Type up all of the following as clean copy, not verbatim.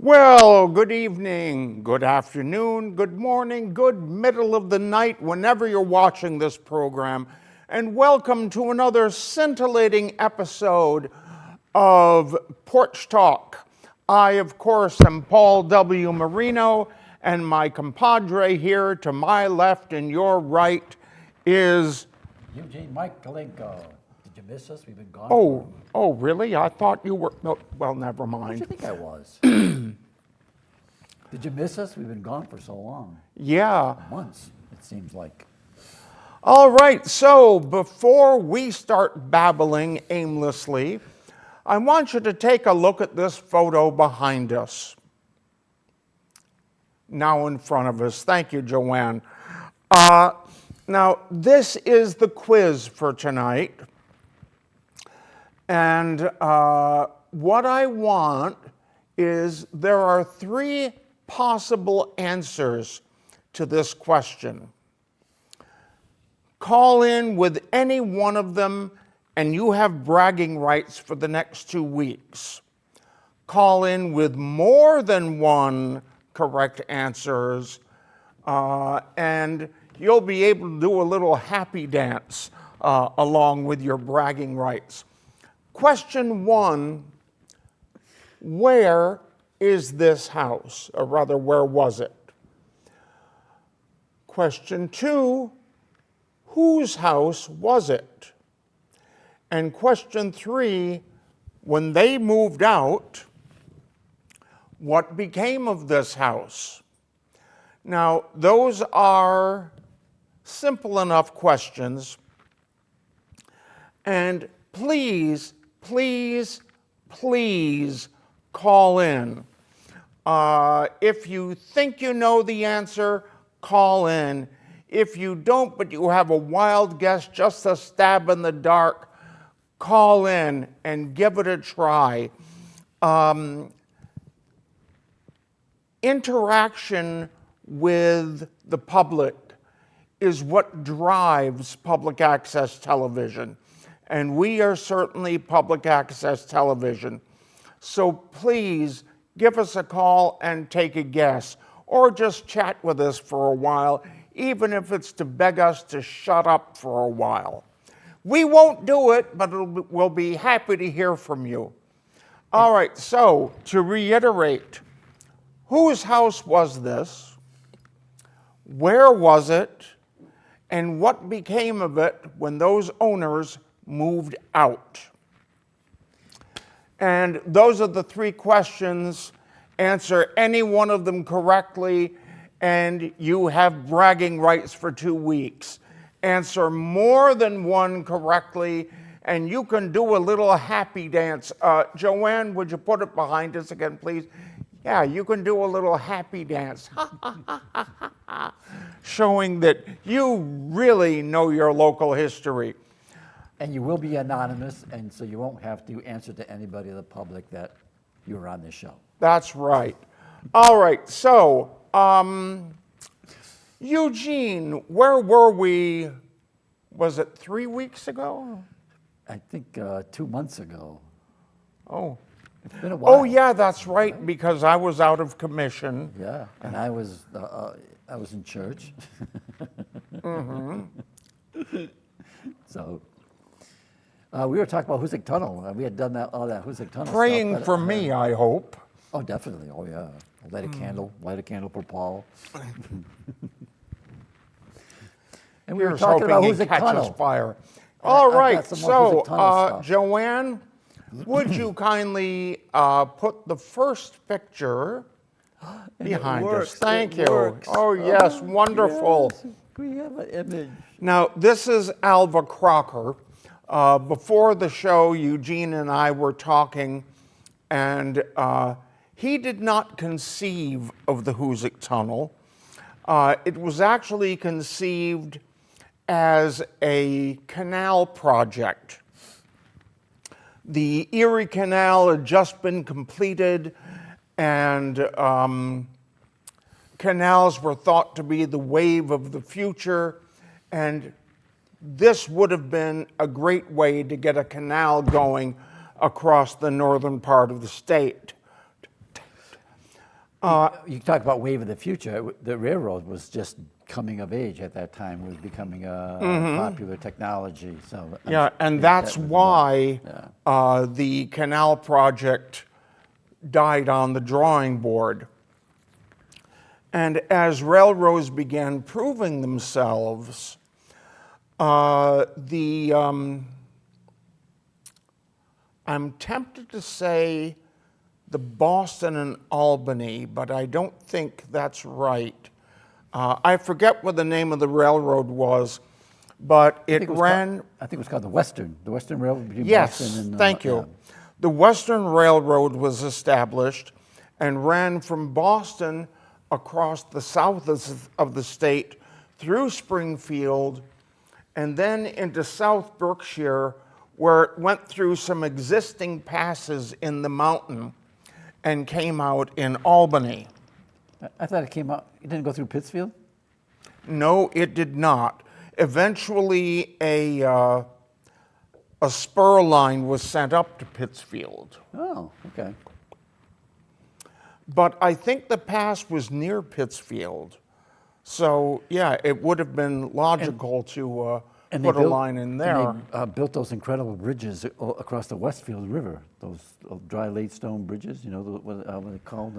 Well, good evening, good afternoon, good morning, good middle of the night, whenever you're watching this program, and welcome to another scintillating episode of Porch Talk. I, of course, am Paul W. Marino, and my compadre here to my left and your right is... Eugene Mike Kalinko. Did you miss us? We've been gone. Oh, really? I thought you were... No, well, never mind. What did you think I was? Did you miss us? We've been gone for so long. Yeah. Months, it seems like. All right, so before we start babbling aimlessly, I want you to take a look at this photo behind us. Now in front of us. Thank you, Joanne. Now, this is the quiz for tonight. And what I want is there are three possible answers to this question. Call in with any one of them and you have bragging rights for the next 2 weeks. Call in with more than one correct answers and you'll be able to do a little happy dance along with your bragging rights. Question 1, where is this house? Or rather, where was it? Question 2, whose house was it? And question 3, when they moved out, what became of this house? Now, those are simple enough questions. And please, please, please call in. If you think you know the answer, call in. If you don't, but you have a wild guess, just a stab in the dark, call in and give it a try. Interaction with the public is what drives public access television. And we are certainly public access television. So please give us a call and take a guess, or just chat with us for a while, even if it's to beg us to shut up for a while. We won't do it, but we'll be happy to hear from you. All right, so to reiterate, whose house was this? Where was it? And what became of it when those owners moved out? And those are the three questions. Answer any one of them correctly, and you have bragging rights for 2 weeks. Answer more than one correctly, and you can do a little happy dance. Joanne, would you put it behind us again, please? Yeah, you can do a little happy dance. Showing that you really know your local history. And you will be anonymous, and so you won't have to answer to anybody in the public that you were on this show. That's right. All right, so, Eugene, where were we, was it 3 weeks ago? I think 2 months ago. Oh. It's been a while. Oh, yeah, that's right, because I was out of commission. Yeah, and I was in church. Mm-hmm. So... we were talking about Hoosick Tunnel. We had done all that Hoosick Tunnel Praying stuff. for me, I hope. Oh, definitely. Oh, yeah. Light a candle for Paul. And we were talking about Hoosick Tunnel. Fire. All right, so Joanne, would you kindly put the first picture behind us? Thank you. Oh, yes, wonderful. Yes, we have an image. Now, this is Alva Crocker. Before the show, Eugene and I were talking, and he did not conceive of the Hoosick Tunnel. It was actually conceived as a canal project. The Erie Canal had just been completed, and canals were thought to be the wave of the future, and this would have been a great way to get a canal going across the northern part of the state. You talk about wave of the future. The railroad was just coming of age at that time. It was becoming a popular technology. So Yeah, and think that's that was why yeah. the canal project died on the drawing board. And as railroads began proving themselves, I'm tempted to say the Boston and Albany, but I don't think that's right. I forget what the name of the railroad was, but it ran. I think it was called the Western Railroad between Yes, Boston and. thank you. The Western Railroad was established and ran from Boston across the south of the state through Springfield and then into South Berkshire, where it went through some existing passes in the mountain and came out in Albany. I thought it came out. It didn't go through Pittsfield. No, it did not. Eventually, a spur line was sent up to Pittsfield. Oh, okay. But I think the pass was near Pittsfield. So, yeah, it would have been logical to put a line in there. And they built those incredible bridges across the Westfield River, those dry laid stone bridges, you know, what are they called?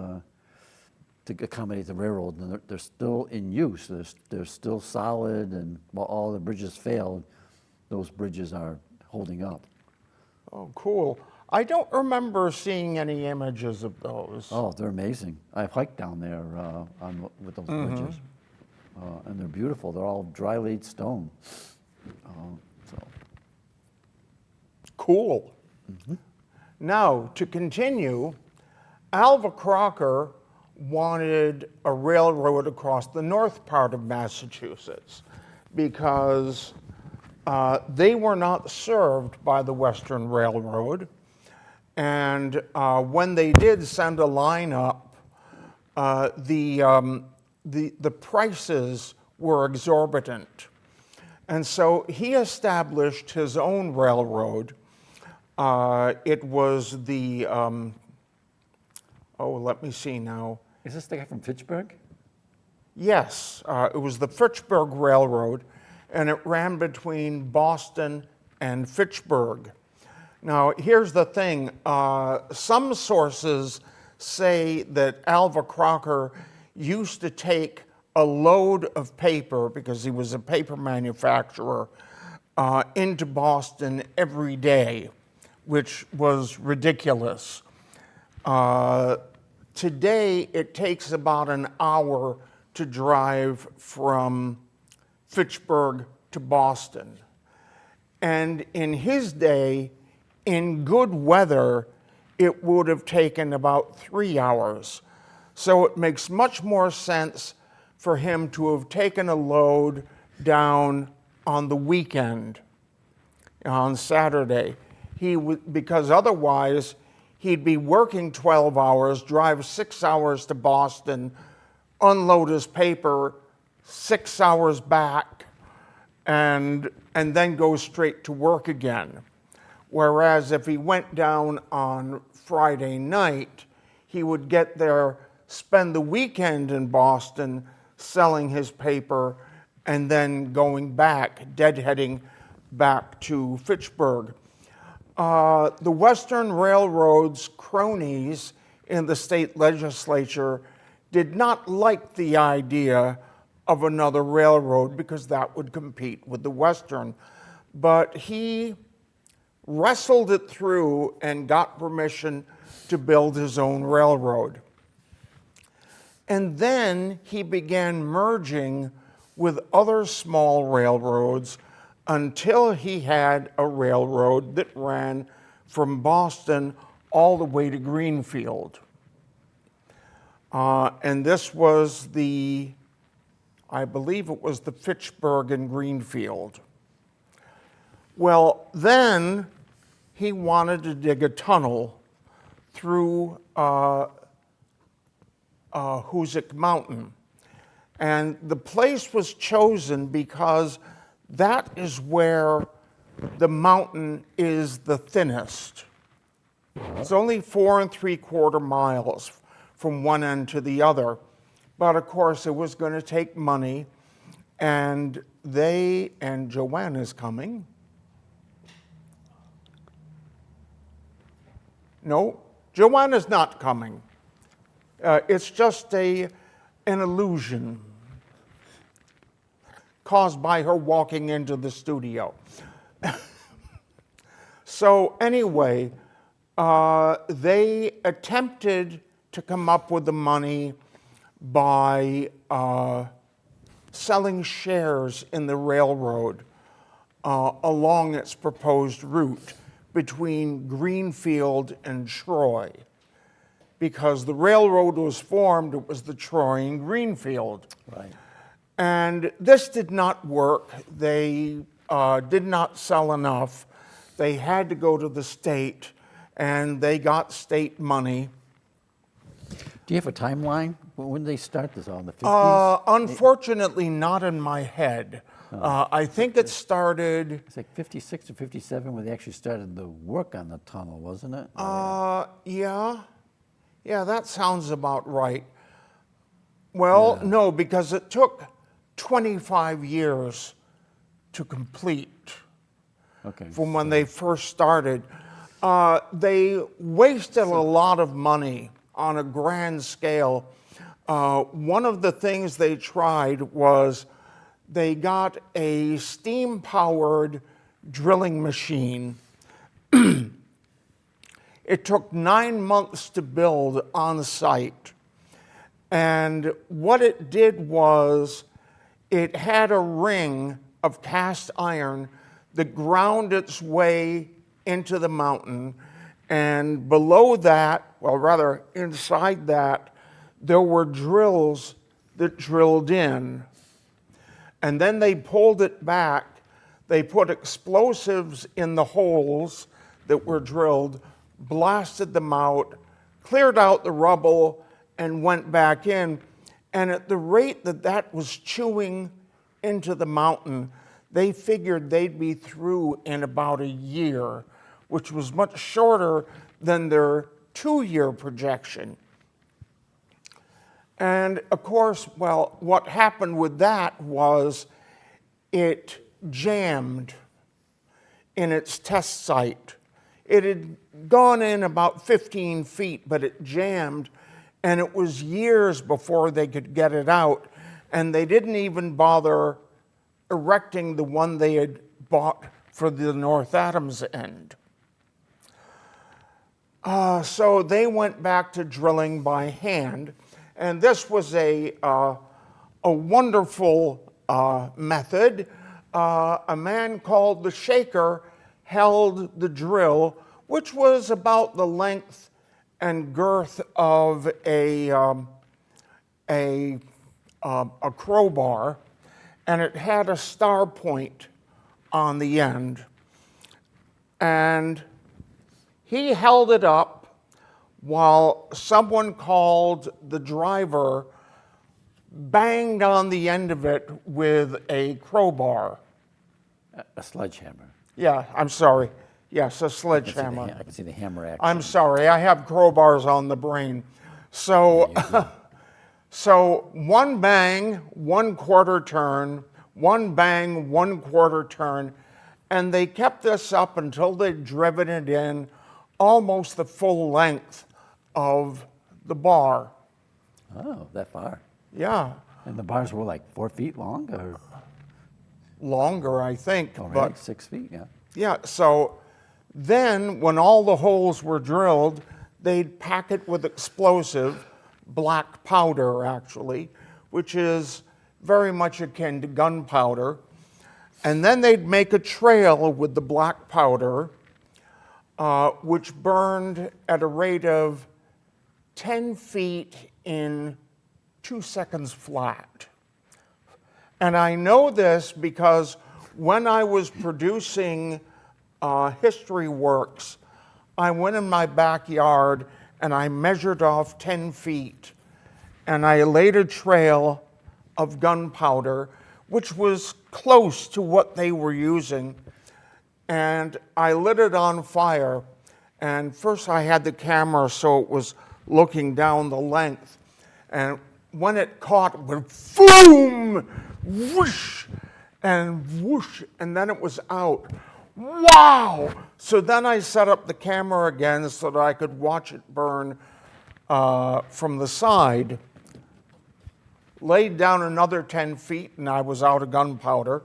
To accommodate the railroad. And they're still in use. They're still solid, and while all the bridges failed, those bridges are holding up. Oh, cool. I don't remember seeing any images of those. Oh, they're amazing. I've hiked down there with those bridges, and they're beautiful. They're all dry laid stone. So. Cool. Now, to continue, Alva Crocker wanted a railroad across the north part of Massachusetts because they were not served by the Western Railroad. And when they did send a line up, the prices were exorbitant. And so he established his own railroad. It was the, let me see now. Is this the guy from Fitchburg? Yes, it was the Fitchburg Railroad, and it ran between Boston and Fitchburg. Now, here's the thing. Some sources say that Alva Crocker used to take a load of paper, because he was a paper manufacturer, into Boston every day, which was ridiculous. Today, it takes about an hour to drive from Fitchburg to Boston. And in his day, in good weather, it would have taken about 3 hours. So it makes much more sense for him to have taken a load down on the weekend, on Saturday. Because otherwise, he'd be working 12 hours, drive 6 hours to Boston, unload his paper, 6 hours back, and then go straight to work again. Whereas if he went down on Friday night, he would get there, spend the weekend in Boston selling his paper, and then going back, deadheading back to Fitchburg. The Western Railroad's cronies in the state legislature did not like the idea of another railroad because that would compete with the Western. But he wrestled it through and got permission to build his own railroad. And then he began merging with other small railroads until he had a railroad that ran from Boston all the way to Greenfield. And this was I believe it was the Fitchburg and Greenfield. Well, then he wanted to dig a tunnel through Hoosick Mountain. And the place was chosen because that is where the mountain is the thinnest. It's only 4 3/4 miles from one end to the other. But of course, it was going to take money, and Joanna's coming. No, Joanna's not coming. It's just an illusion caused by her walking into the studio. So anyway, they attempted to come up with the money by selling shares in the railroad along its proposed route between Greenfield and Troy. Because the railroad was formed, it was the Troy and Greenfield. Right. And this did not work. They did not sell enough. They had to go to the state, and they got state money. Do you have a timeline? When did they start this? All in the 50s? Unfortunately, not in my head. I think it started. It's like 56 or 57 when they actually started the work on the tunnel, wasn't it? Yeah, that sounds about right. Well, no, because it took 25 years to complete from when they first started. They wasted a lot of money on a grand scale. One of the things they tried was they got a steam-powered drilling machine. It took 9 months to build on site. And what it did was it had a ring of cast iron that ground its way into the mountain. And below that, well, rather inside that, there were drills that drilled in. And then they pulled it back. They put explosives in the holes that were drilled, blasted them out, cleared out the rubble, and went back in. And at the rate that that was chewing into the mountain, they figured they'd be through in about a year, which was much shorter than their 2-year projection. And of course, well, what happened with that was it jammed in its test site. It had gone in about 15 feet, but it jammed, and it was years before they could get it out, and they didn't even bother erecting the one they had bought for the North Adams end. So they went back to drilling by hand, and this was a wonderful method. A man called the Shaker held the drill, which was about the length and girth of a crowbar, and it had a star point on the end. And he held it up while someone called the driver banged on the end of it with a crowbar. A sledgehammer. Yeah, I'm sorry. Yes, a sledgehammer. I can see the hammer action. I'm sorry, I have crowbars on the brain. So, so one bang, 1/4 turn, one bang, 1/4 turn, and they kept this up until they'd driven it in almost the full length of the bar. Oh, that far. Yeah. And the bars were like 4 feet long, or? Longer, I think. Oh, really? But 6 feet, yeah. yeah, so then when all the holes were drilled, they'd pack it with explosive, black powder actually, which is very much akin to gunpowder. And then they'd make a trail with the black powder, which burned at a rate of 10 feet in 2 seconds flat. And I know this because when I was producing history works, I went in my backyard and I measured off 10 feet, and I laid a trail of gunpowder, which was close to what they were using, and I lit it on fire. And first I had the camera so it was looking down the length. And when it caught, it went boom, whoosh, and whoosh, and then it was out. Wow! So then I set up the camera again so that I could watch it burn from the side. Laid down another 10 feet and I was out of gunpowder.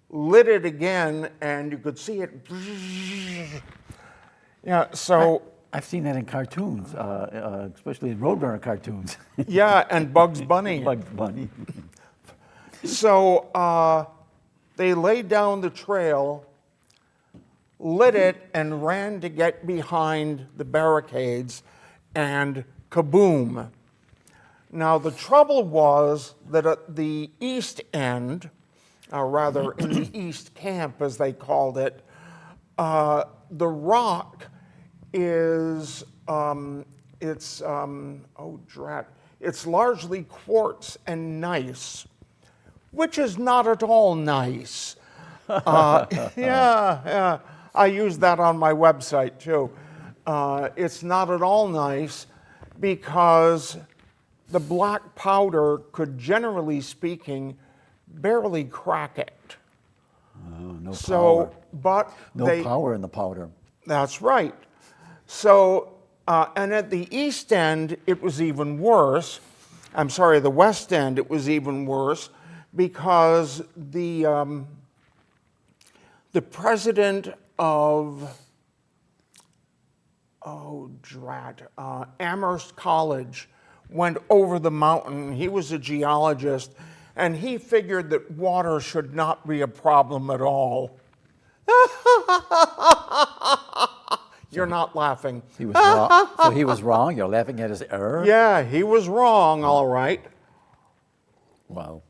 Lit it again and you could see it. Yeah, so. I've seen that in cartoons, especially in Roadrunner cartoons. Yeah, and Bugs Bunny. Bugs Bunny. So they laid down the trail, lit it, and ran to get behind the barricades, and kaboom. Now, the trouble was that at the east end, or rather in the east camp, as they called it, the rock is, it's largely quartz and gneiss, which is not at all nice. Yeah, I use that on my website too. It's not at all nice because the black powder could, generally speaking, barely crack it. No So, power. but No power in the powder. That's right. So, and at the east end, it was even worse. I'm sorry, the west end, it was even worse because the president of, Amherst College went over the mountain. He was a geologist, and he figured that water should not be a problem at all. You're not laughing. He was wrong. So he was wrong? You're laughing at his error? Yeah, he was wrong, all right. Wow.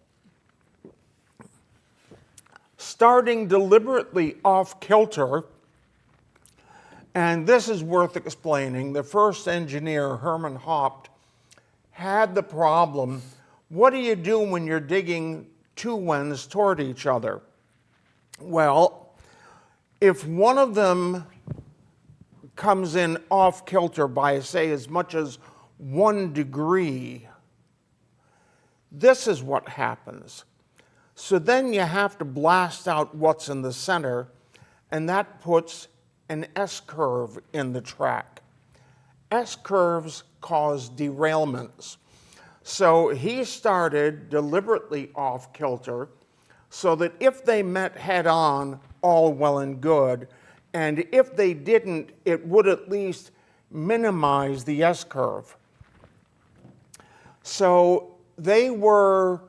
Starting deliberately off kilter, and this is worth explaining, the first engineer, Herman Haupt, had the problem, what do you do when you're digging two winds toward each other? Well, if one of them comes in off kilter by, say, as much as 1 degree, this is what happens. So then you have to blast out what's in the center, and that puts an S-curve in the track. S-curves cause derailments. So he started deliberately off kilter so that if they met head on, all well and good, and if they didn't, it would at least minimize the S-curve. So they were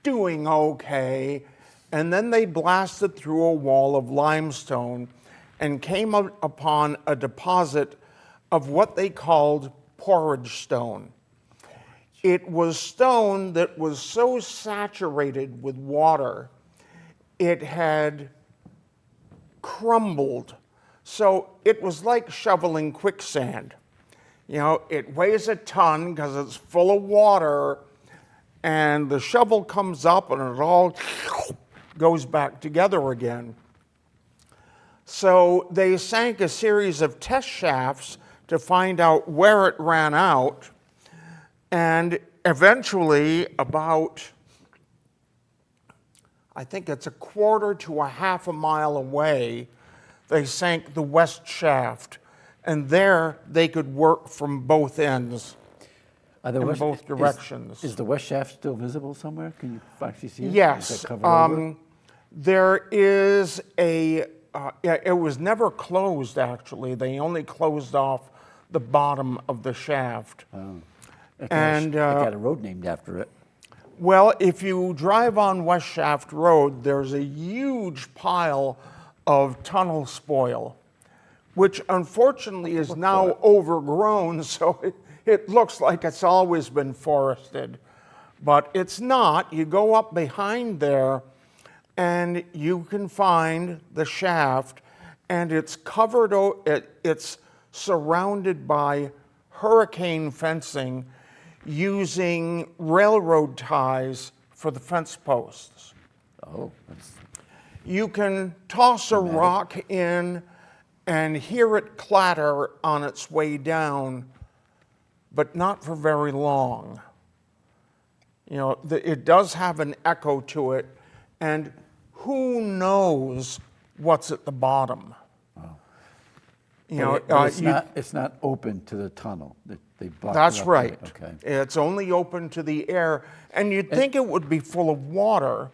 doing okay, and then they blasted through a wall of limestone and came upon a deposit of what they called porridge stone. It was stone that was so saturated with water, it had crumbled. So it was like shoveling quicksand. You know, it weighs a ton because it's full of water, and the shovel comes up and it all goes back together again. So they sank a series of test shafts to find out where it ran out, and eventually about, I think it's a quarter to a half a mile away, they sank the west shaft, and there they could work from both ends, in both directions. Is the west shaft still visible somewhere? Can you actually see it? Yes. Is that covered over? There is a, it was never closed actually. They only closed off the bottom of the shaft. Oh. And it got a road named after it. well, if you drive on West Shaft Road, there's a huge pile of tunnel spoil, which unfortunately is now overgrown, so it looks like it's always been forested. But it's not. You go up behind there, and you can find the shaft, and it's covered, it's surrounded by hurricane fencing using railroad ties for the fence posts. Oh, that's You can toss a rock in and hear it clatter on its way down but not for very long. You know, it does have an echo to it, and who knows what's at the bottom. You know, But it's not open to the tunnel. They block it that's up. right. Okay. It's only open to the air, and you'd think it would be full of water,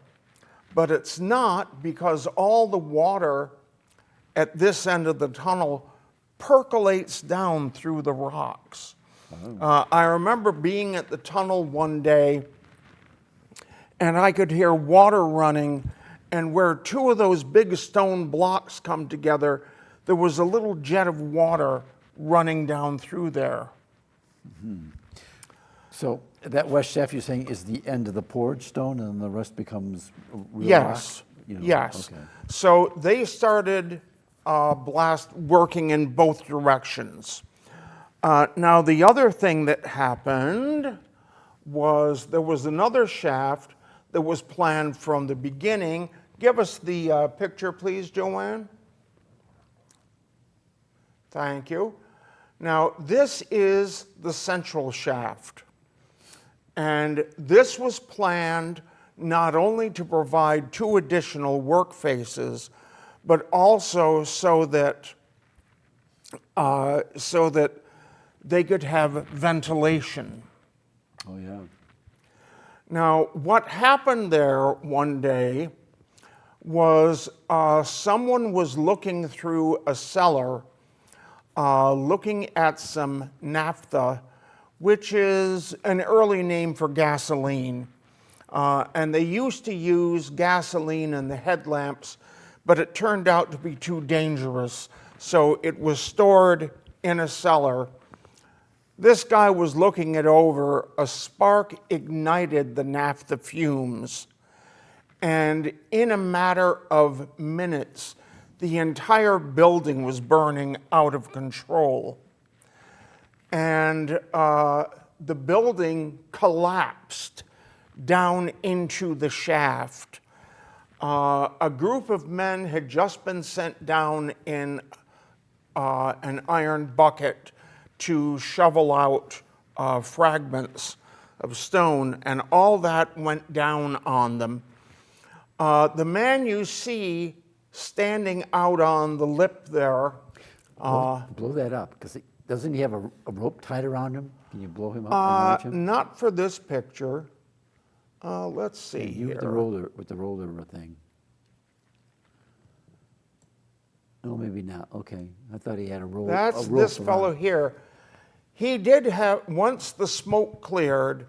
but it's not, because all the water at this end of the tunnel percolates down through the rocks. I remember being at the tunnel one day, and I could hear water running, and where two of those big stone blocks come together, there was a little jet of water running down through there. So that west shaft you're saying is the end of the porch stone, and then the rest becomes real Yes, rock? You know, yes. Okay. So they started working in both directions. Now the other thing that happened was there was another shaft that was planned from the beginning. Give us the picture, please, Joanne. Thank you. Now, this is the central shaft. And this was planned not only to provide 2 additional work faces, but also so that they could have ventilation. Oh, yeah. Now, what happened there one day was someone was looking through a cellar, looking at some naphtha, which is an early name for gasoline. And they used to use gasoline in the headlamps, but it turned out to be too dangerous, so it was stored in a cellar. This guy was looking it over. A spark ignited the naphtha fumes, and in a matter of minutes, the entire building was burning out of control. And the building collapsed down into the shaft. A group of men had just been sent down in an iron bucket to shovel out fragments of stone, and all that went down on them. The man you see standing out on the lip there. Blow that up, because doesn't he have a rope tied around him? Can you blow him up and launch him? Not for this picture. Let's see You here. with the roller thing. No, maybe not. Okay, I thought he had a rope. That's a rope this fellow around. here. He did have, once the smoke cleared,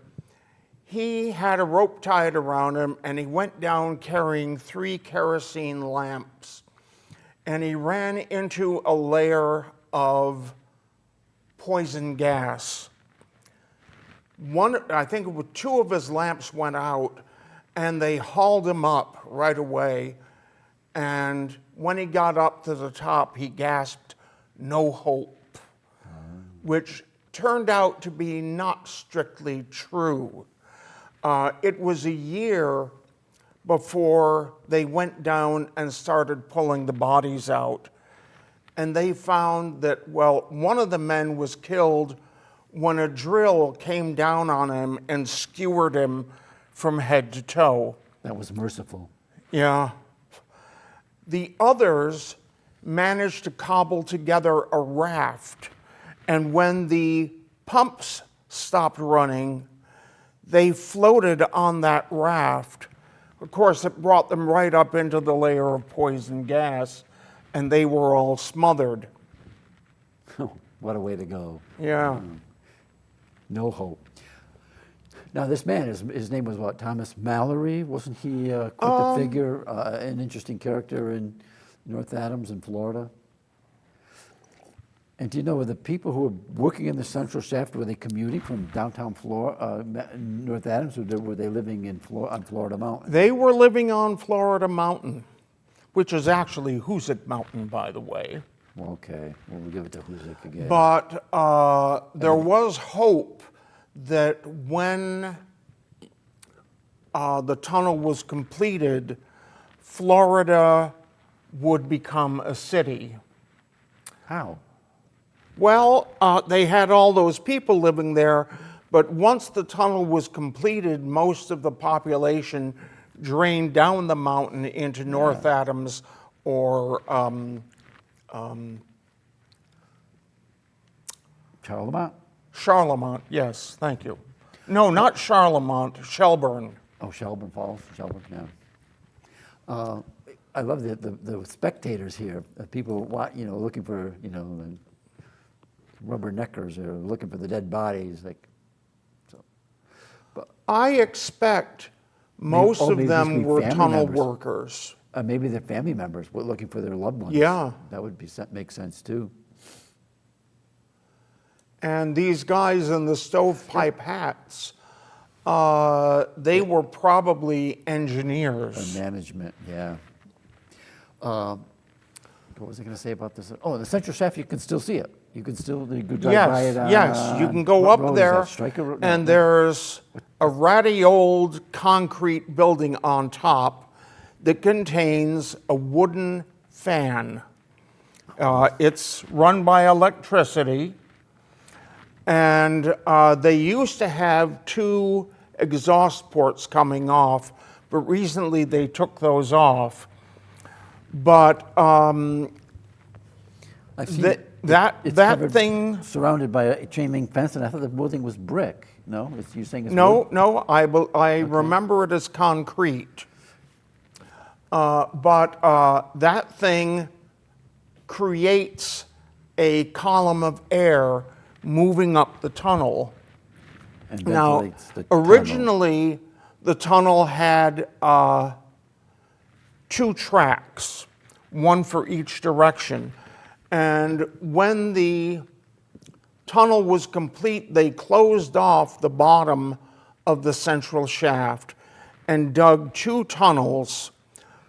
he had a rope tied around him, and he went down carrying 3 kerosene lamps. And he ran into a layer of poison gas. I think 2 of his lamps went out, and they hauled him up right away. And when he got up to the top, he gasped, "No hope," which turned out to be not strictly true. It was a year before they went down and started pulling the bodies out. And they found that, well, one of the men was killed when a drill came down on him and skewered him from head to toe. That was merciful. Yeah. The others managed to cobble together a raft, and when the pumps stopped running, they floated on that raft. Of course, it brought them right up into the layer of poison gas, and they were all smothered. What a way to go. Yeah. No hope. Now, this man, his name was what? Thomas Mallory? Wasn't he quite the figure, an interesting character in North Adams in Florida? And do you know, were the people who were working in the central shaft, were they commuting from downtown North Adams, or were they living on Florida Mountain? They were living on Florida Mountain, which is actually Hoosick Mountain, by the way. Well, okay, well, we'll give it to Hoosick again. But there was hope that when the tunnel was completed, Florida would become a city. How? Well, they had all those people living there, but once the tunnel was completed, most of the population drained down the mountain into North Adams or Charlemont? Charlemont. Yes, thank you. No, not Charlemont, Shelburne. Oh, Shelburne Falls, Shelburne, yeah. I love the spectators here, people looking for, the rubberneckers or looking for the dead bodies, like, so. But I expect most of maybe them these were family tunnel members. workers. Maybe their family members were looking for their loved ones. Yeah. That would make sense too. And these guys in the stovepipe hats, they were probably engineers. Management, yeah. What was I going to say about this? Oh, the central shaft, you can still see it. You can still you could drive by it. Yes, you can go what up road is there, that? Stryker Road? No, and there's a ratty old concrete building on top that contains a wooden fan. It's run by electricity, and they used to have 2 exhaust ports coming off, but recently they took those off. But I've seen it's that covered, thing. surrounded by a chain link fence, and I thought the building was brick. No, you're saying it's No, wood? no, I remember it as concrete. But that thing creates a column of air moving up the tunnel. And Now, ventilates the tunnel. originally, the tunnel had 2 tracks, one for each direction. And when the tunnel was complete, they closed off the bottom of the central shaft and dug 2 tunnels,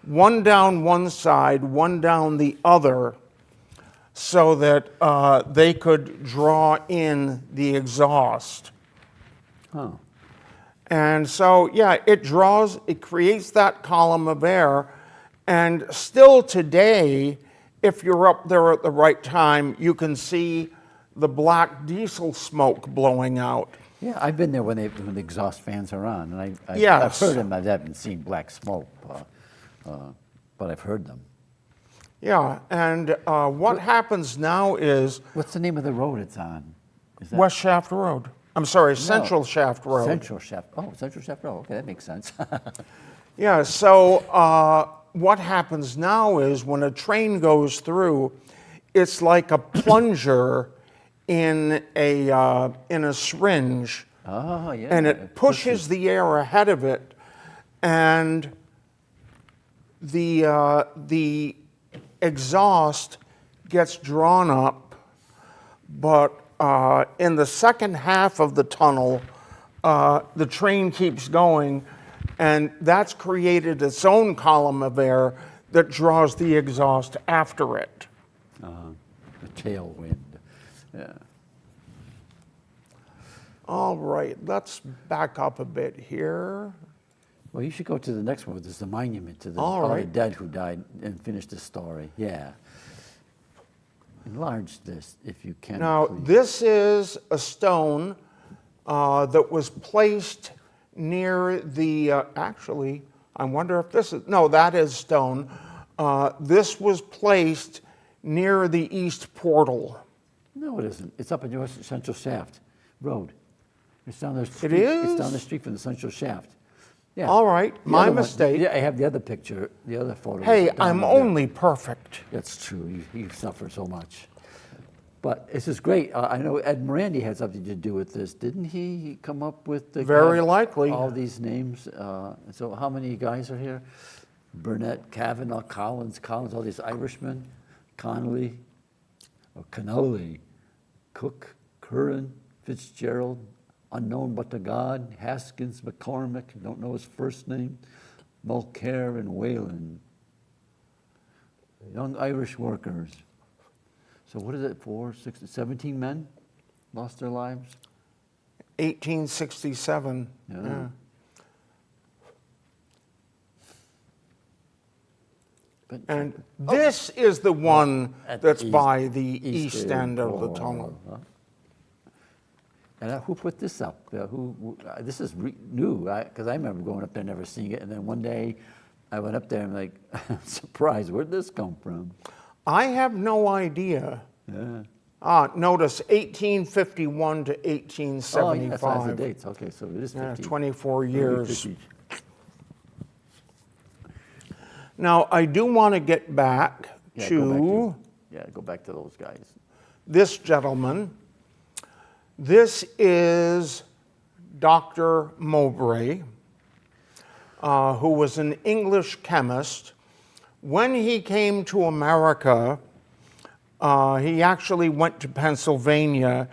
one down one side, one down the other, so that they could draw in the exhaust. Oh. And so, yeah, it creates that column of air. And still today, if you're up there at the right time, you can see the black diesel smoke blowing out. Yeah, I've been there when the exhaust fans are on, and I've Yes. heard them. I haven't seen black smoke, but I've heard them. Yeah, and what happens now is What's the name of the road it's on? Is that West Shaft Road. I'm sorry, Central Shaft Road. Central Shaft. Oh, Central Shaft Road. Okay, that makes sense. Yeah, so what happens now is when a train goes through, it's like a plunger in a syringe, Oh, yeah. and it pushes the air ahead of it, and the exhaust gets drawn up, but in the second half of the tunnel, the train keeps going, and that's created its own column of air that draws the exhaust after it. The tailwind. Yeah. All right, let's back up a bit here. Well, you should go to the next one. There's the monument to All all the right. dead who died, and finish the story. Yeah. Enlarge this if you can. Now, please. this is a stone that was placed near the, actually, I wonder if this is, no, that is stone. This was placed near the east portal. No, it isn't. It's up in your Central Shaft Road. It's down the street. It It's down is? the street from the Central Shaft. Yeah. All right, The my other one- mistake. Yeah, I have the other picture, the other photo. Hey, down I'm there. only perfect. That's true. You suffer so much. But this is great. I know Ed Morandi had something to do with this, didn't he? He come up with the Very likely. all these names. So how many guys are here? Burnett, Kavanaugh, Collins, all these Irishmen, Connolly, or Connolly, Cook, Curran, Fitzgerald, unknown but to God, Haskins, McCormick, don't know his first name, Mulcair and Whalen. Young Irish workers. So what is it, 17 men lost their lives? 1867. Yeah. Yeah. Couldn't And check. this is the one At the that's east- by the east east end of the wall. tunnel. And who put this up? This is new, because I remember going up there, never seeing it. And then one day I went up there and like, surprised, where'd this come from? I have no idea. Yeah. Notice 1851 to Oh, yeah, that's the 1875. dates. Okay, so it is 50. Yeah, 24 Maybe years. 50. Now, I do want to get back Yeah, to go back to those guys. this gentleman. This is Dr. Mowbray, who was an English chemist. When he came to America, he actually went to Pennsylvania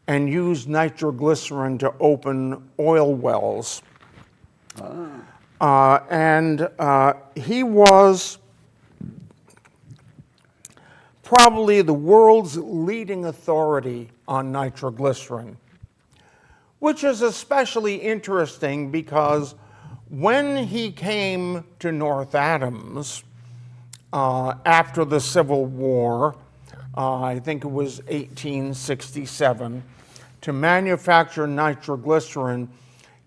and used nitroglycerin to open oil wells. And he was probably the world's leading authority on nitroglycerin, which is especially interesting because when he came to North Adams after the Civil War, I think it was 1867, to manufacture nitroglycerin,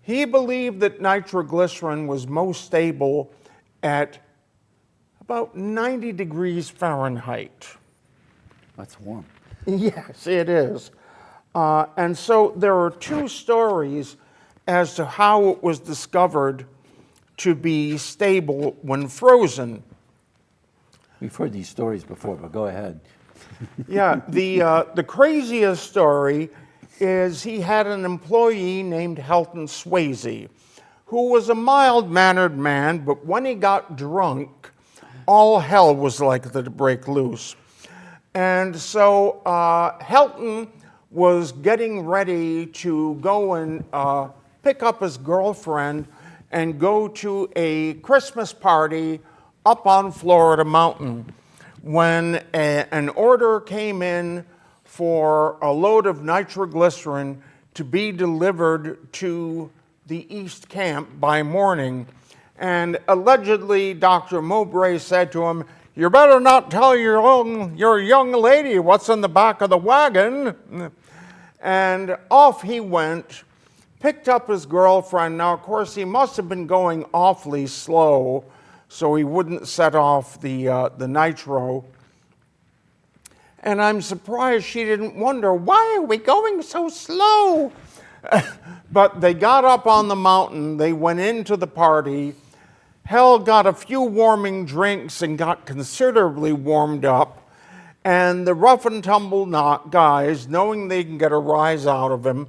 he believed that nitroglycerin was most stable at about 90 degrees Fahrenheit. That's warm. Yes, it is. And so there are two stories as to how it was discovered to be stable when frozen. We've heard these stories before, but go ahead. Yeah, the craziest story is he had an employee named Helton Swayze, who was a mild-mannered man, but when he got drunk, all hell was likely to break loose. And so Helton was getting ready to go and pick up his girlfriend and go to a Christmas party up on Florida Mountain when an order came in for a load of nitroglycerin to be delivered to the East Camp by morning. And allegedly, Dr. Mowbray said to him, "You better not tell your young lady what's in the back of the wagon." And off he went, picked up his girlfriend. Now, of course, he must have been going awfully slow, so he wouldn't set off the nitro. And I'm surprised she didn't wonder, why are we going so slow? But they got up on the mountain, they went into the party. Hell got a few warming drinks and got considerably warmed up. And the rough and tumble guys, knowing they can get a rise out of him,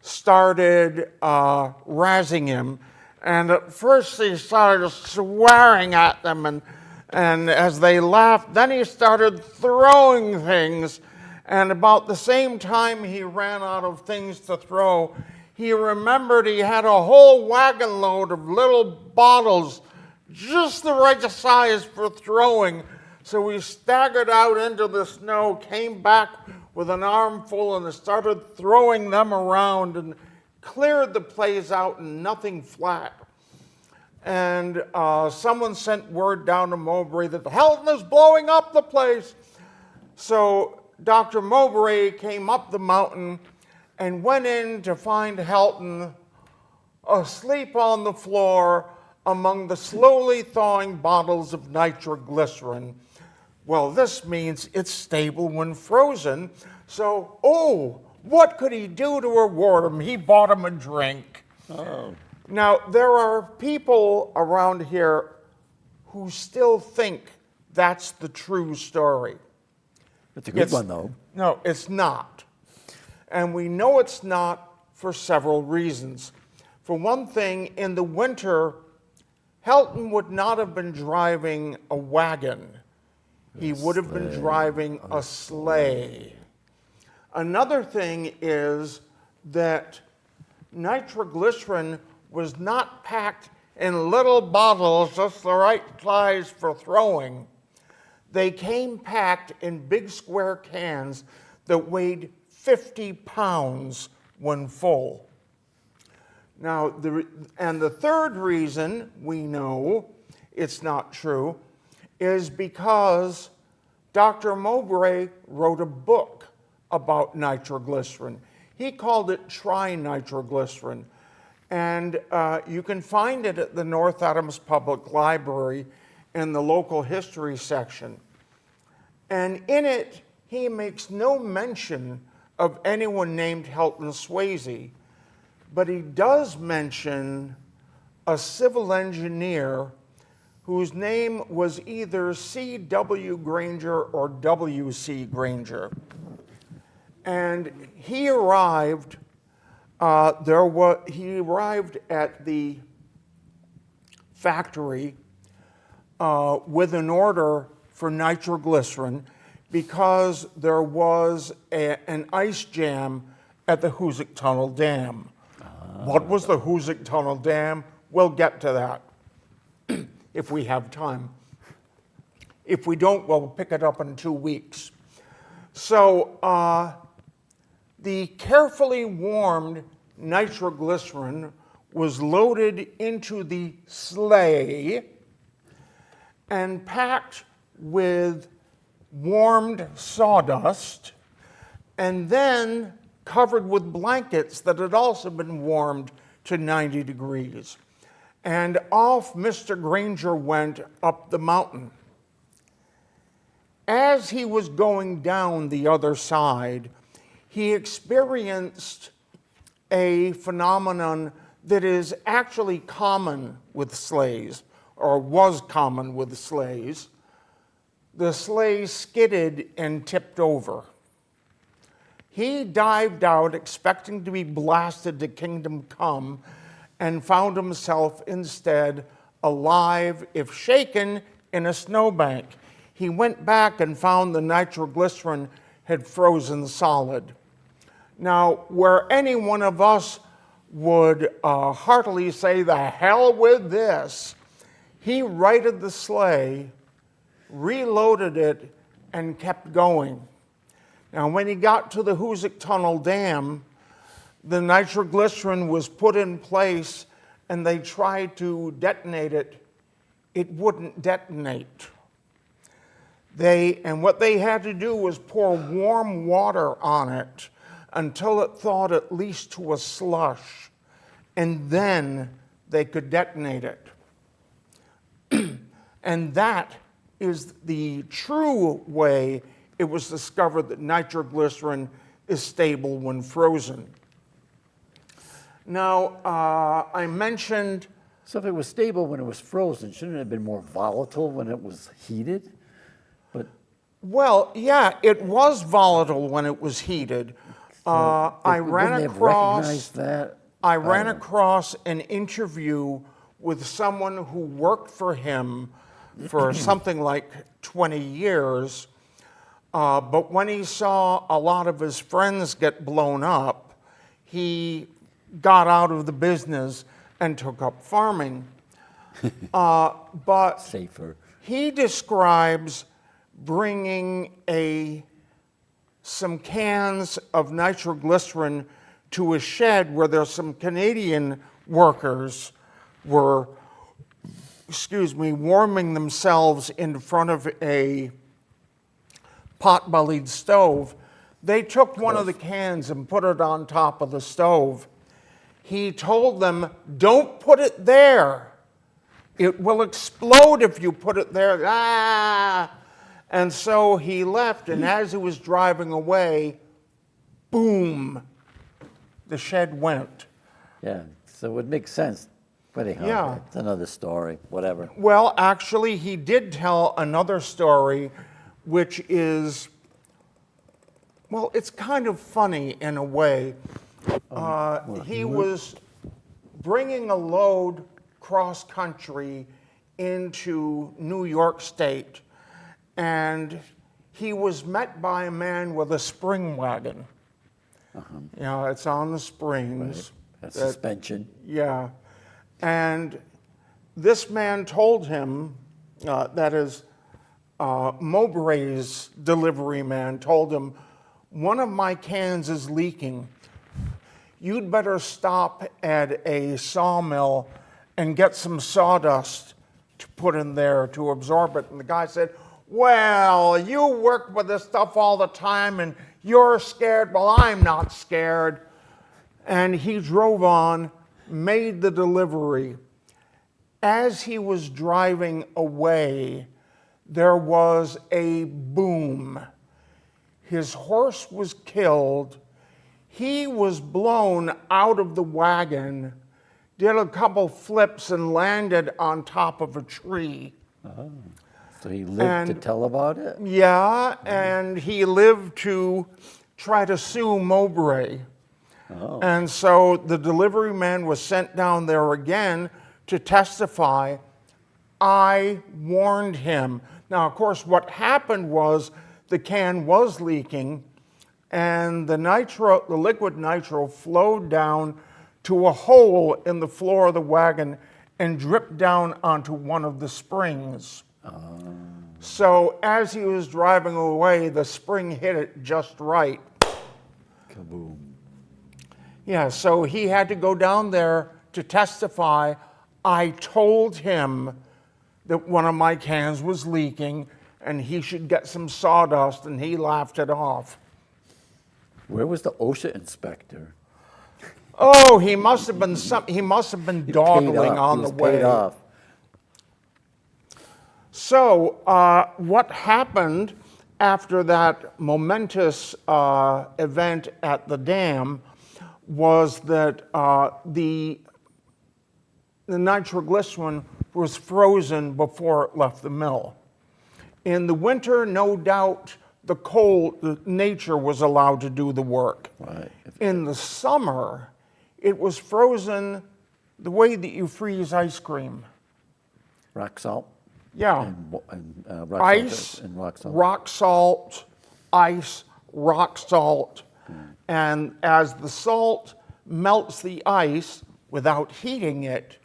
started razzing him. And at first he started swearing at them, and as they laughed, then he started throwing things. And about the same time he ran out of things to throw, he remembered he had a whole wagon load of little bottles just the right size for throwing. So he staggered out into the snow, came back with an armful, and started throwing them around and cleared the place out and nothing flat. And someone sent word down to Mowbray that Helton is blowing up the place. So Dr. Mowbray came up the mountain and went in to find Helton asleep on the floor among the slowly thawing bottles of nitroglycerin. Well, this means it's stable when frozen. So, what could he do to reward him? He bought him a drink. Oh. Now, there are people around here who still think that's the true story. It's a good one, though. No, it's not. And we know it's not for several reasons. For one thing, in the winter, Helton would not have been driving a wagon. He would have been driving a sleigh. Another thing is that nitroglycerin was not packed in little bottles just the right size for throwing. They came packed in big square cans that weighed 50 pounds when full. Now, the third reason we know it's not true is because Dr. Mowbray wrote a book about nitroglycerin. He called it trinitroglycerin. And you can find it at the North Adams Public Library in the local history section. And in it, he makes no mention of anyone named Helton Swayze, but he does mention a civil engineer whose name was either C.W. Granger or W.C. Granger. And he arrived, he arrived at the factory with an order for nitroglycerin because there was an ice jam at the Hoosick Tunnel Dam. What was the Hoosick Tunnel Dam? We'll get to that if we have time. If we don't, we'll pick it up in 2 weeks. So the carefully warmed nitroglycerin was loaded into the sleigh and packed with warmed sawdust and then covered with blankets that had also been warmed to 90 degrees. And off Mr. Granger went up the mountain. As he was going down the other side, he experienced a phenomenon that is actually common with sleighs, or was common with sleighs. The sleigh skidded and tipped over. He dived out expecting to be blasted to kingdom come and found himself instead alive, if shaken, in a snowbank. He went back and found the nitroglycerin had frozen solid. Now, where any one of us would heartily say, the hell with this, he righted the sleigh, reloaded it, and kept going. Now, when he got to the Hoosick Tunnel Dam, the nitroglycerin was put in place and they tried to detonate it. It wouldn't detonate. And what they had to do was pour warm water on it until it thawed at least to a slush, and then they could detonate it. And that is the true way it was discovered that nitroglycerin is stable when frozen. Now, I mentioned... So if it was stable when it was frozen, shouldn't it have been more volatile when it was heated? Well, yeah, it was volatile when it was heated. I ran across an interview with someone who worked for him for something like 20 years, but when he saw a lot of his friends get blown up, he got out of the business and took up farming. But safer. He describes bringing some cans of nitroglycerin to a shed where there's some Canadian workers were, warming themselves in front of a pot-bellied stove. They took one of the cans and put it on top of the stove. He told them, don't put it there. It will explode if you put it there. Ah! And so he left, and as he was driving away, boom, the shed went. Yeah, so it makes sense. But anyhow, Yeah. it's another story, whatever. Well, actually, he did tell another story, which is, well, it's kind of funny in a way. He was bringing a load cross-country into New York State, and he was met by a man with a spring wagon. You know, it's on the springs. Right. Suspension. Yeah. And this man told him, that is, Mowbray's delivery man told him, one of my cans is leaking. You'd better stop at a sawmill and get some sawdust to put in there to absorb it. And the guy said, well, you work with this stuff all the time and you're scared. Well, I'm not scared. And he drove on, made the delivery. As he was driving away, there was a boom. His horse was killed. He was blown out of the wagon, did a couple flips, and landed on top of a tree. Oh. So he lived to tell about it? Yeah, and he lived to try to sue Mowbray. Oh. And so the delivery man was sent down there again to testify. I warned him. Now, of course, what happened was the can was leaking, and the liquid nitro flowed down to a hole in the floor of the wagon and dripped down onto one of the springs. So as he was driving away, the spring hit it just right. Kaboom. Yeah, so he had to go down there to testify. I told him that one of my cans was leaking and he should get some sawdust, and he laughed it off. Where was the OSHA inspector? Oh, he must have been dawdling on the way. Paid off. So what happened after that momentous event at the dam was that the nitroglycerin was frozen before it left the mill. In the winter, no doubt, the nature was allowed to do the work. Right. In the summer, it was frozen the way that you freeze ice cream. Rock salt? Yeah. And rock Ice, salt and rock salt. rock salt, ice, rock salt. And as the salt melts the ice without heating it,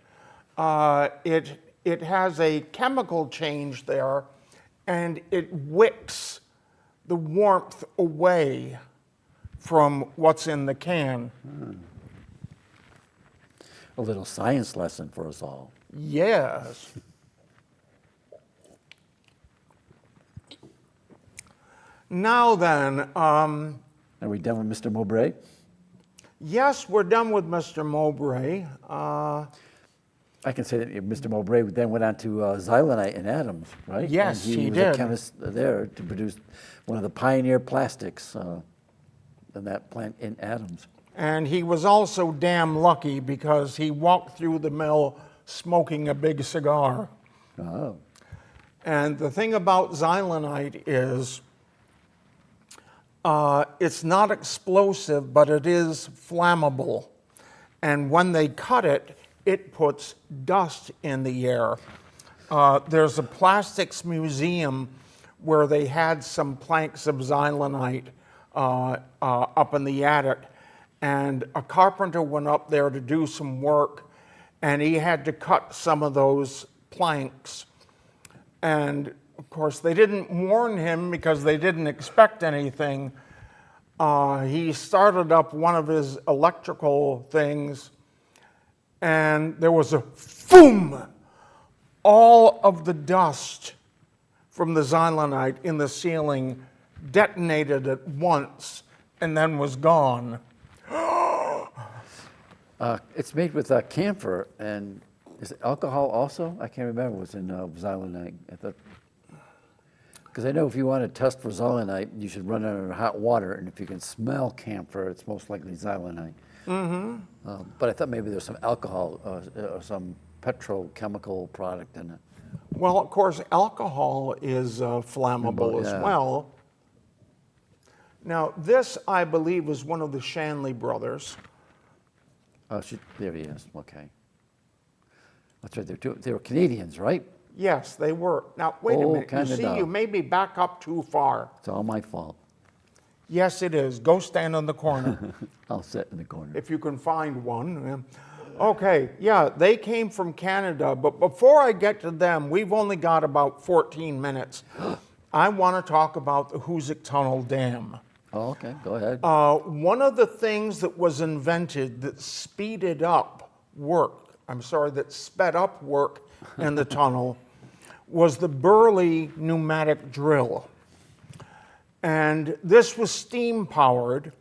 it has a chemical change there, and it wicks the warmth away from what's in the can. A little science lesson for us all. Yes. Now then, Are we done with Mr. Mowbray? yes, we're done with Mr. Mowbray. I can say that Mr. Mowbray then went on to xylenite in Adams, right? Yes, and he he was did. a chemist there to produce one of the pioneer plastics in that plant in Adams. And he was also damn lucky because he walked through the mill smoking a big cigar. Oh. And the thing about xylenite is it's not explosive, but it is flammable. And when they cut it, it puts dust in the air. There's a plastics museum where they had some planks of xylenite up in the attic, and a carpenter went up there to do some work, and he had to cut some of those planks. And of course, they didn't warn him because they didn't expect anything. He started up one of his electrical things, and there was a boom. All of the dust from the xylenite in the ceiling detonated at once and then was gone. It's made with camphor, and is it alcohol also? I can't remember what's in xylenite. Because I know if you want to test for xylenite, you should run it under hot water, and if you can smell camphor, it's most likely xylenite. But I thought maybe there's some alcohol or some petrochemical product in it. Well, of course, alcohol is flammable as Yeah. well. Now, this, I believe, is one of the Shanley brothers. Oh, there he is. Okay. That's right. They were Canadians, right? Yes, they were. Now, wait a Oh, minute. You see, Canada. you may be back up too far. It's all my fault. Yes, it is. Go stand on the corner I'll sit in the corner. if you can find one. Okay, yeah, they came from Canada, but before I get to them, we've only got about 14 minutes. I want to talk about the Hoosick Tunnel Dam. Oh, okay. Go ahead. One of the things that was invented that sped up work in the tunnel was the Burley pneumatic drill. And this was steam powered.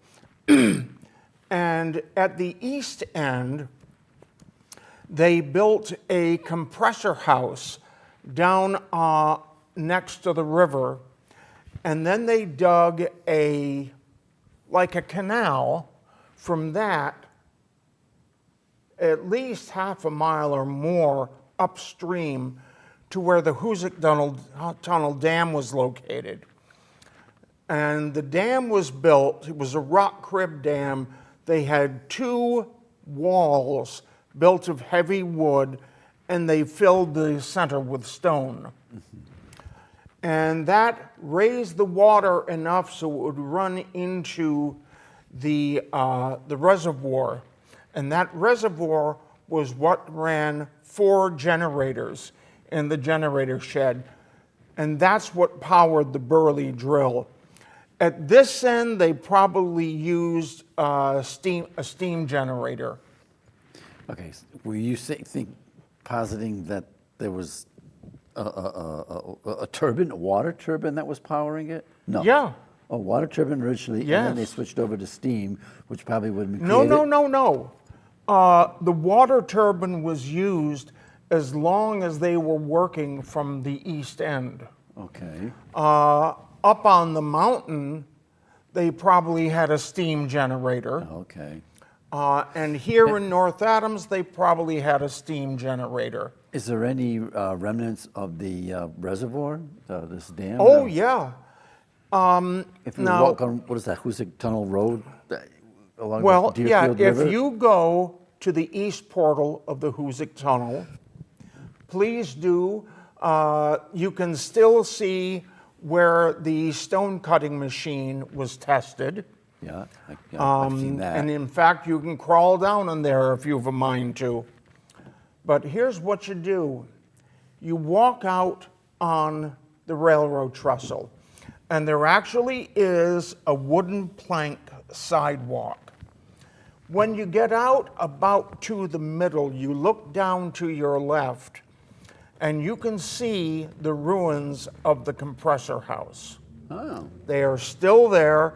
And at the east end, they built a compressor house down next to the river. And then they dug like a canal from that, at least half a mile or more upstream to where the Hoosick Tunnel Dam was located. And the dam was built, it was a rock crib dam. They had 2 walls built of heavy wood, and they filled the center with stone. And that raised the water enough so it would run into the reservoir. And that reservoir was what ran 4 generators in the generator shed. And that's what powered the Burley drill. At this end, they probably used a steam generator. Okay, were you positing that there was a turbine, a water turbine that was powering it? No. Yeah. A water turbine originally, Yes. and then they switched over to steam, which probably would have been No. The water turbine was used as long as they were working from the east end. Okay. Up on the mountain, they probably had a steam generator. Okay. And here in North Adams, they probably had a steam generator. Is there any remnants of the reservoir, this dam? Oh, yeah. If you now- walk on, what is that, Hoosick Tunnel Road? Along Well, the yeah, Deerfield if River? you go to the east portal of the Hoosick Tunnel, please do. You can still see where the stone cutting machine was tested. Yeah, I've seen that. And in fact, you can crawl down in there if you have a mind to. But here's what you do. You walk out on the railroad trestle, and there actually is a wooden plank sidewalk. When you get out about to the middle, you look down to your left, and you can see the ruins of the compressor house. Oh, They are still there.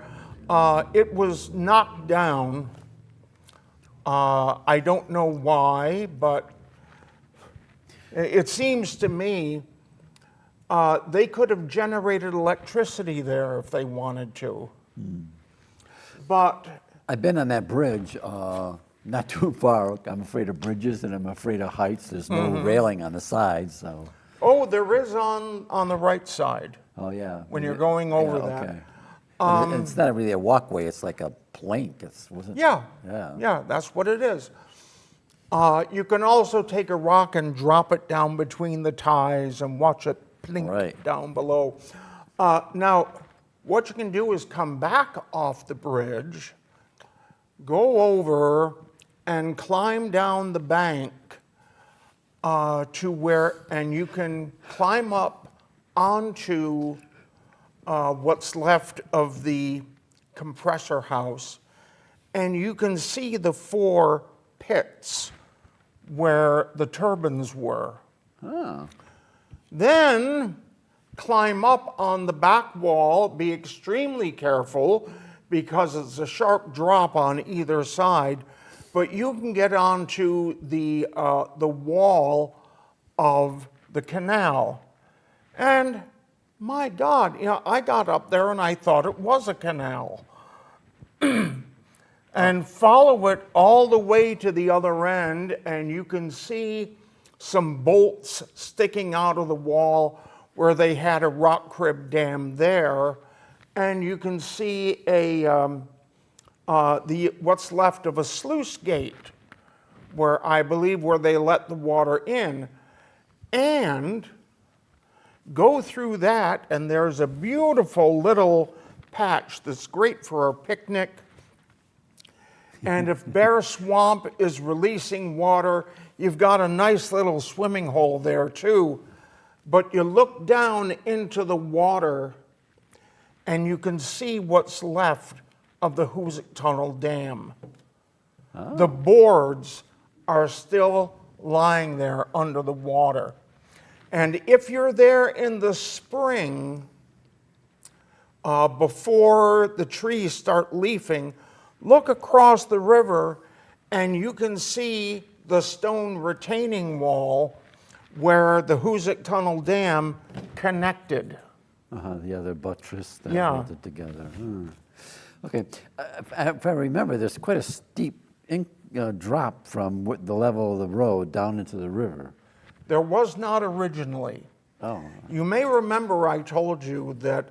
It was knocked down. I don't know why, but it seems to me they could have generated electricity there if they wanted to. But I've been on that bridge, not too far. I'm afraid of bridges and I'm afraid of heights. There's no railing on the sides, so. oh, there is on the right side Oh, yeah. when you're going over that. Okay. And it's not really a walkway, it's like a plank. Wasn't Yeah, Yeah. that's what it is. You can also take a rock and drop it down between the ties and watch it plink Right. down below. Now, what you can do is come back off the bridge, go over and climb down the bank to where, and you can climb up onto what's left of the compressor house, and you can see the 4 pits where the turbines were. Oh. Then climb up on the back wall, be extremely careful because it's a sharp drop on either side, but you can get onto the wall of the canal. And my God, I got up there and I thought it was a canal. And follow it all the way to the other end, and you can see some bolts sticking out of the wall where they had a rock crib dam there, and you can see what's left of a sluice gate, where I believe where they let the water in, and go through that, and there's a beautiful little patch that's great for a picnic. And if Bear Swamp is releasing water, you've got a nice little swimming hole there too. But you look down into the water and you can see what's left of the Hoosick Tunnel Dam. The boards are still lying there under the water. And if you're there in the spring, before the trees start leafing, look across the river and you can see the stone retaining wall where the Hoosick Tunnel Dam connected. The other buttress that Yeah. held it together. Okay, if I remember, there's quite a steep drop from the level of the road down into the river. There was not originally. Oh, You may remember I told you that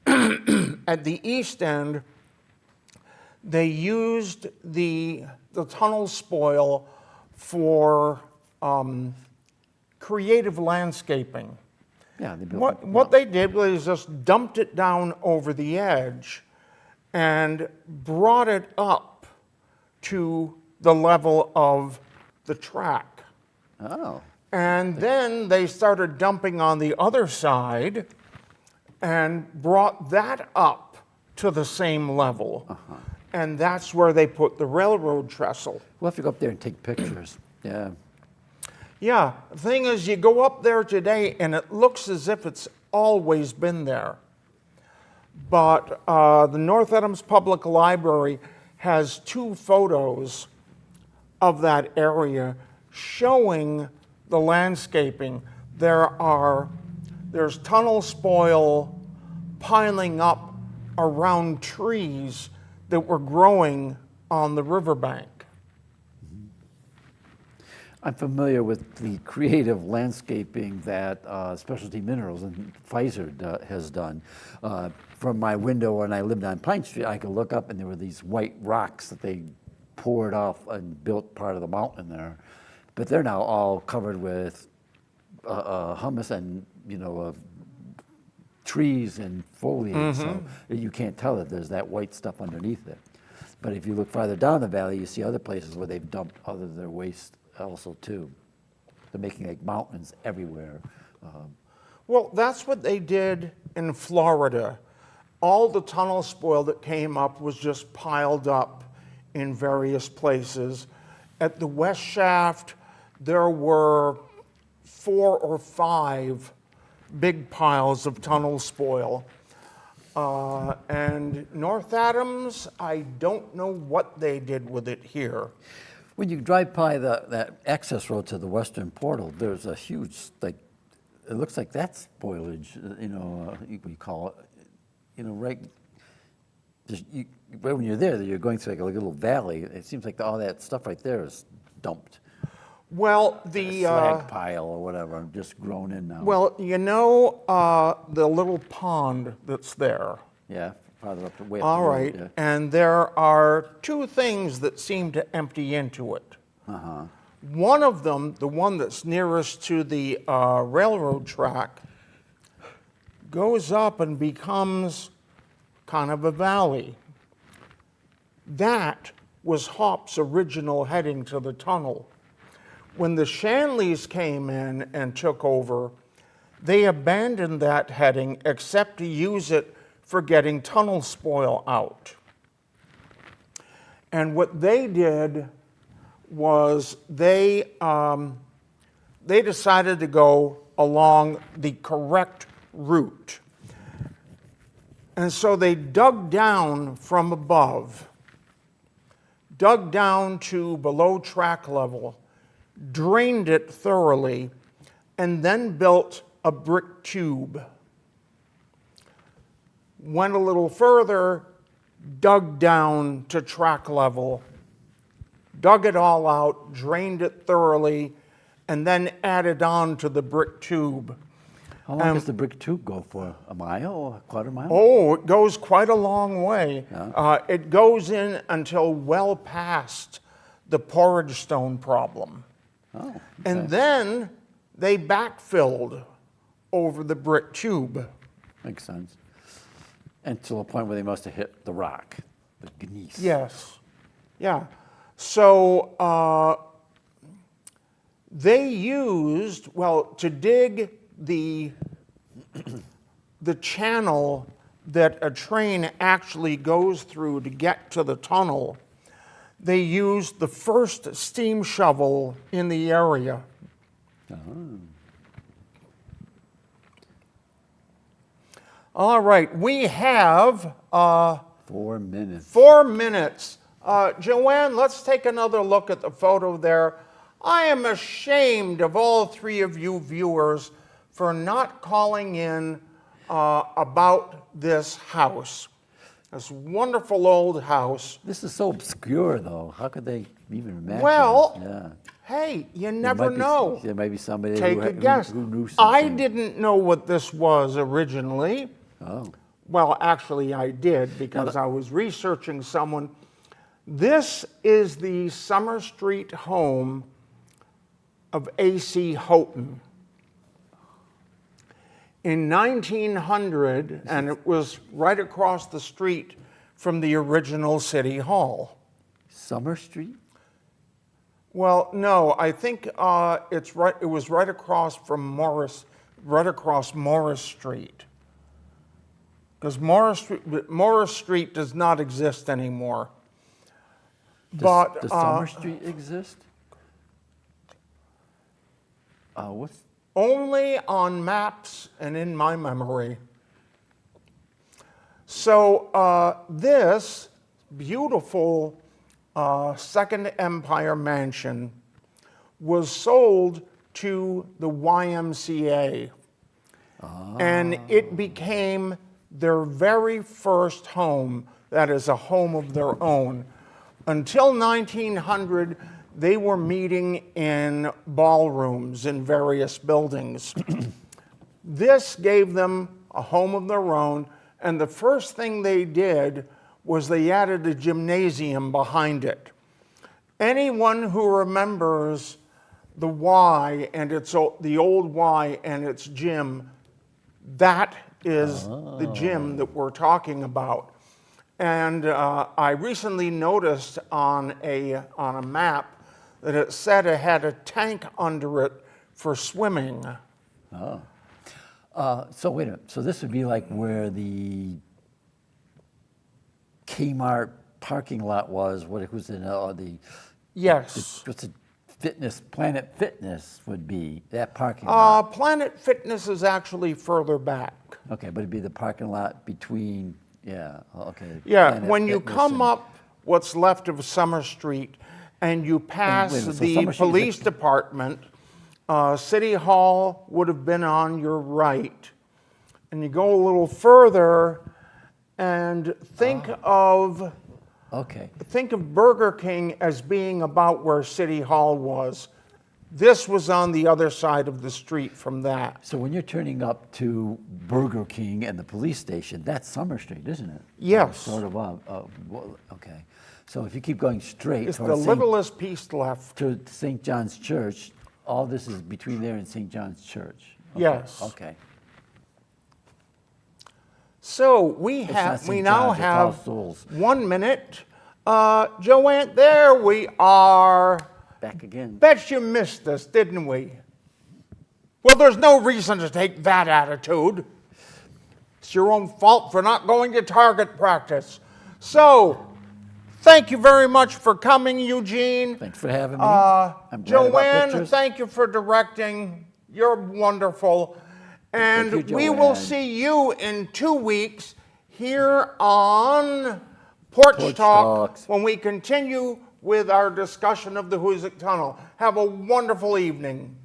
at the east end, they used the tunnel spoil for creative landscaping. yeah. They built What they did was just dumped it down over the edge and brought it up to the level of the track. Oh, And then they started dumping on the other side and brought that up to the same level. And that's where they put the railroad trestle. we'll have to go up there and take pictures. Yeah. Yeah, the thing is, you go up there today and it looks as if it's always been there. But the North Adams Public Library has 2 photos of that area showing the landscaping. There's tunnel spoil piling up around trees that were growing on the riverbank. I'm familiar with the creative landscaping that Specialty Minerals and Pfizer has done. From my window when I lived on Pine Street, I could look up and there were these white rocks that they poured off and built part of the mountain there. But they're now all covered with humus and, trees and foliage, so you can't tell that there's that white stuff underneath it. But if you look farther down the valley, you see other places where they've dumped other of their waste also too. They're making like mountains everywhere. Well, that's what they did in Florida. All the tunnel spoil that came up was just piled up in various places. At the West Shaft, there were 4 or 5 big piles of tunnel spoil. And North Adams, I don't know what they did with it here. When you drive by that access road to the western portal, there's a huge, it looks like that's spoilage, we call it, right, right when you're there, you're going through like a little valley. It seems like all that stuff right there is dumped. Well, A slag pile or whatever, just grown in now. well, the little pond that's there. Yeah, farther up the way. All right, Yeah. and there are 2 things that seem to empty into it. One of them, the one that's nearest to the railroad track, goes up and becomes kind of a valley. That was Hop's original heading to the tunnel. When the Shanleys came in and took over, they abandoned that heading except to use it for getting tunnel spoil out. And what they did was they decided to go along the correct route. And so they dug down from above, dug down to below track level, drained it thoroughly, and then built a brick tube. Went a little further, dug down to track level, dug it all out, drained it thoroughly, and then added on to the brick tube. How long does the brick tube go for? A mile or a quarter mile? Oh, it goes quite a long way. Yeah. It goes in until well past the porridge stone problem. Oh, okay. And then they backfilled over the brick tube. Makes sense. Until a point where they must have hit the rock, the gneiss. Yes. Yeah. So they used, to dig the channel that a train actually goes through to get to the tunnel, they used the first steam shovel in the area. All right, we have 4 minutes. 4 minutes. Joanne, let's take another look at the photo there. I am ashamed of all three of you viewers for not calling in about this house. This wonderful old house. This is so obscure, though. How could they even imagine Well, this? Yeah. hey, you never know. There might be somebody Take a guess. who knew I something. didn't know what this was originally. Oh. Well, actually, I did because I was researching someone. This is the Summer Street home of A.C. Houghton. In 1900, and it was right across the street from the original City Hall. Summer Street? Well, no, I think it's right. It was right across from Morris, right across Morris Street. Because Morris Street does not exist anymore. Does Summer Street exist? What's only on maps and in my memory. So this beautiful Second Empire mansion was sold to the YMCA. And it became their very first home, that is a home of their own. Until 1900, they were meeting in ballrooms in various buildings. This gave them a home of their own, and the first thing they did was they added a gymnasium behind it. Anyone who remembers the Y and the old Y and its gym, that is the gym that we're talking about. And I recently noticed on a map that it said it had a tank under it for swimming. Oh. So wait a minute. So this would be like where the Kmart parking lot was. What it was in the Yes. what's the fitness? Planet Fitness would be that parking lot. Planet Fitness is actually further back. Okay, but it'd be the parking lot between. Yeah. Okay. Yeah, Planet when you Fitness come and- up what's left of Summer Street and you pass wait a minute, so the Summer Street is police department, City Hall would have been on your right. And you go a little further and think of Okay. Burger King as being about where City Hall was. This was on the other side of the street from that. So when you're turning up to Burger King and the police station, that's Summer Street, isn't it? Yes. Sort of. Well, okay. So if you keep going straight It's the towards littlest piece left. to St. John's Church, all this is between there and St. John's Church. Okay. Yes. Okay. So we not St. now John's, it's All have Souls. 1 minute. Joanne, there we are. Back again. Bet you missed us, didn't we? Well, there's no reason to take that attitude. It's your own fault for not going to target practice. So, thank you very much for coming, Eugene. Thanks for having me. I'm glad about Joanne, pictures. thank you for directing. You're wonderful. And Thank you, we will Joanne. see you in 2 weeks here on Porch Porch Talk Talks. when we continue with our discussion of the Hoosick Tunnel. Have a wonderful evening.